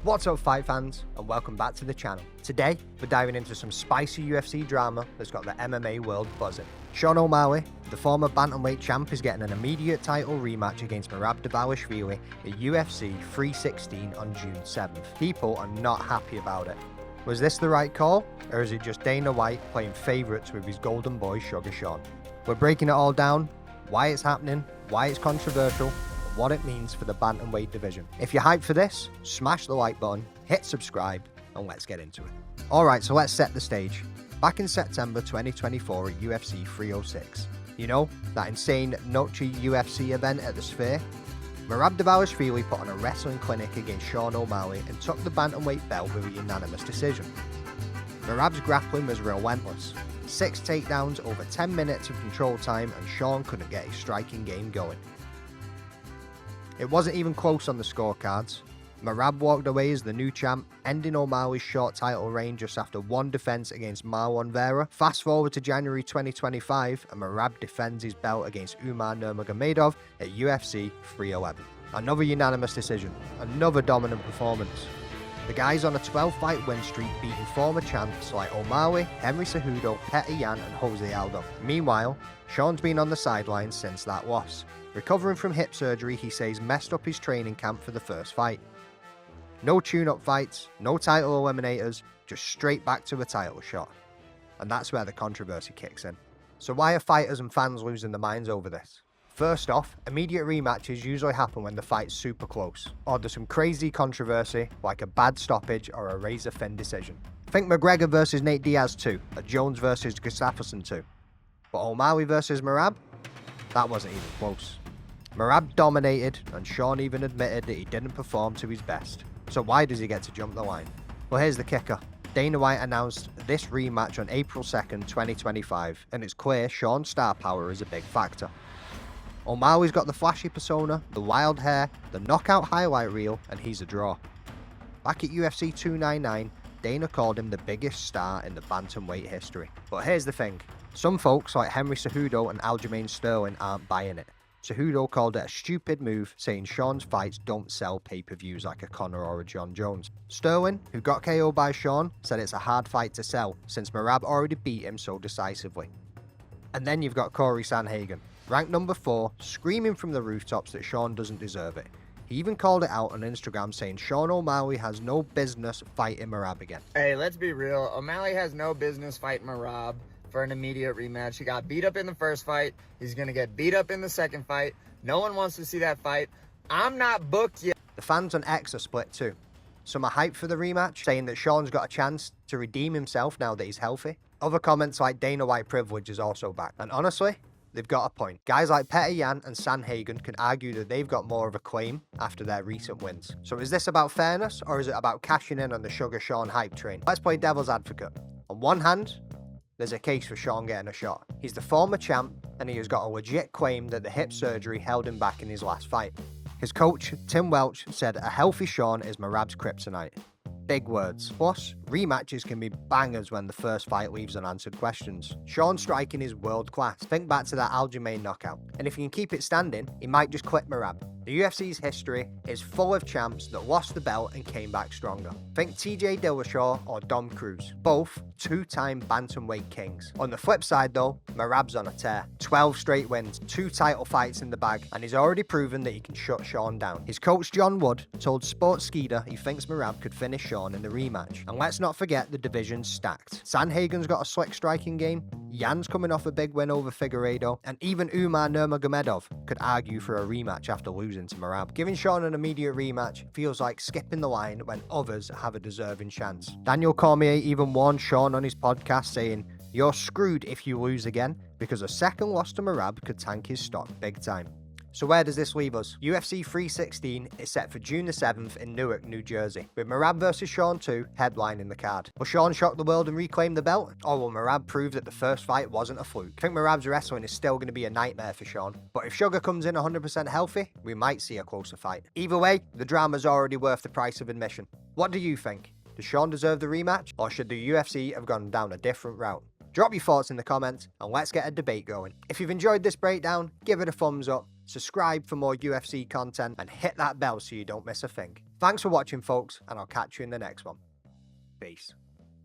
What's up, fight fans, and welcome back to the channel. Today, we're diving into some spicy UFC drama that's got the MMA world buzzing. Sean O'Malley, the former bantamweight champ, is getting an immediate title rematch against Merab Dvalishvili at UFC 316 on June 7th. People are not happy about it. Was this the right call, or is it just Dana White playing favourites with his golden boy Suga Sean? We're breaking it all down, why it's happening, why it's controversial, what it means for the bantamweight division. If you're hyped for this, smash the like button, hit subscribe, and let's get into it. Alright, so let's set the stage. Back in September 2024 at UFC 306, you know, that insane Noche UFC event at the Sphere? Merab Dvalishvili put on a wrestling clinic against Sean O'Malley and took the bantamweight belt with a unanimous decision. Merab's grappling was relentless. 6 takedowns over 10 minutes of control time, and Sean couldn't get his striking game going. It wasn't even close on the scorecards. Merab walked away as the new champ, ending O'Malley's short title reign just after one defense against Marlon Vera. Fast forward to January 2025, and Merab defends his belt against Umar Nurmagomedov at UFC 311. Another unanimous decision, another dominant performance. The guy's on a 12-fight win streak, beating former champs like O'Malley, Henry Cejudo, Petr Yan, and Jose Aldo. Meanwhile, Sean's been on the sidelines since that loss. Recovering from hip surgery, he says messed up his training camp for the first fight. No tune-up fights, no title eliminators, just straight back to a title shot. And that's where the controversy kicks in. So why are fighters and fans losing their minds over this? First off, immediate rematches usually happen when the fight's super close, or there's some crazy controversy like a bad stoppage or a razor-thin decision. Think McGregor versus Nate Diaz 2, or Jones versus Gustafsson 2. But O'Malley versus Merab? That wasn't even close. Merab dominated, and Sean even admitted that he didn't perform to his best. So why does he get to jump the line? Well, here's the kicker. Dana White announced this rematch on April 2nd, 2025, and it's clear Sean's star power is a big factor. O'Malley's got the flashy persona, the wild hair, the knockout highlight reel, and he's a draw. Back at UFC 299, Dana called him the biggest star in the bantamweight history. But here's the thing. Some folks like Henry Cejudo and Aljamain Sterling aren't buying it. Cejudo called it a stupid move, saying Sean's fights don't sell pay-per-views like a Conor or a John Jones. Sterling, who got KO'd by Sean, said it's a hard fight to sell, since Merab already beat him so decisively. And then you've got Corey Sanhagen, ranked number 4, screaming from the rooftops that Sean doesn't deserve it. He even called it out on Instagram, saying Sean O'Malley has no business fighting Merab again. Hey, let's be real. O'Malley has no business fighting Merab for an immediate rematch. He got beat up in the first fight. He's going to get beat up in the second fight. No one wants to see that fight. I'm not booked yet. The fans on X are split too. Some are hyped for the rematch, saying that Sean's got a chance to redeem himself now that he's healthy. Other comments like Dana White privilege is also back. And honestly, they've got a point. Guys like Petr Yan and Sanhagen can argue that they've got more of a claim after their recent wins. So is this about fairness, or is it about cashing in on the Suga Sean hype train? Let's play devil's advocate. On one hand, there's a case for Sean getting a shot. He's the former champ, and he has got a legit claim that the hip surgery held him back in his last fight. His coach, Tim Welch, said a healthy Sean is Merab's kryptonite. Big words. Plus, rematches can be bangers when the first fight leaves unanswered questions. Sean's striking is world class. Think back to that Aljamain knockout. And if he can keep it standing, he might just clip Merab. The UFC's history is full of champs that lost the belt and came back stronger. Think TJ Dillashaw or Dom Cruz, both 2-time bantamweight kings. On the flip side though, Merab's on a tear. 12 straight wins, 2 title fights in the bag, and he's already proven that he can shut Sean down. His coach John Wood told Sports Skeeter he thinks Merab could finish Sean in the rematch. And let's not forget the division's stacked. Sanhagen's got a slick striking game, Yan's coming off a big win over Figueiredo, and even Umar Nurmagomedov could argue for a rematch after losing to Merab. Giving Sean an immediate rematch feels like skipping the line when others have a deserving chance. Daniel Cormier even warned Sean on his podcast, saying, "You're screwed if you lose again, because a second loss to Merab could tank his stock big time." So where does this leave us? UFC 316 is set for June the 7th in Newark, New Jersey, with Merab vs Sean 2 headlining the card. Will Sean shock the world and reclaim the belt? Or will Merab prove that the first fight wasn't a fluke? I think Merab's wrestling is still going to be a nightmare for Sean, but if Suga comes in 100% healthy, we might see a closer fight. Either way, the drama's already worth the price of admission. What do you think? Does Sean deserve the rematch, or should the UFC have gone down a different route? Drop your thoughts in the comments and let's get a debate going. If you've enjoyed this breakdown, give it a thumbs up, subscribe for more UFC content, and hit that bell so you don't miss a thing. Thanks for watching, folks, and I'll catch you in the next one. Peace.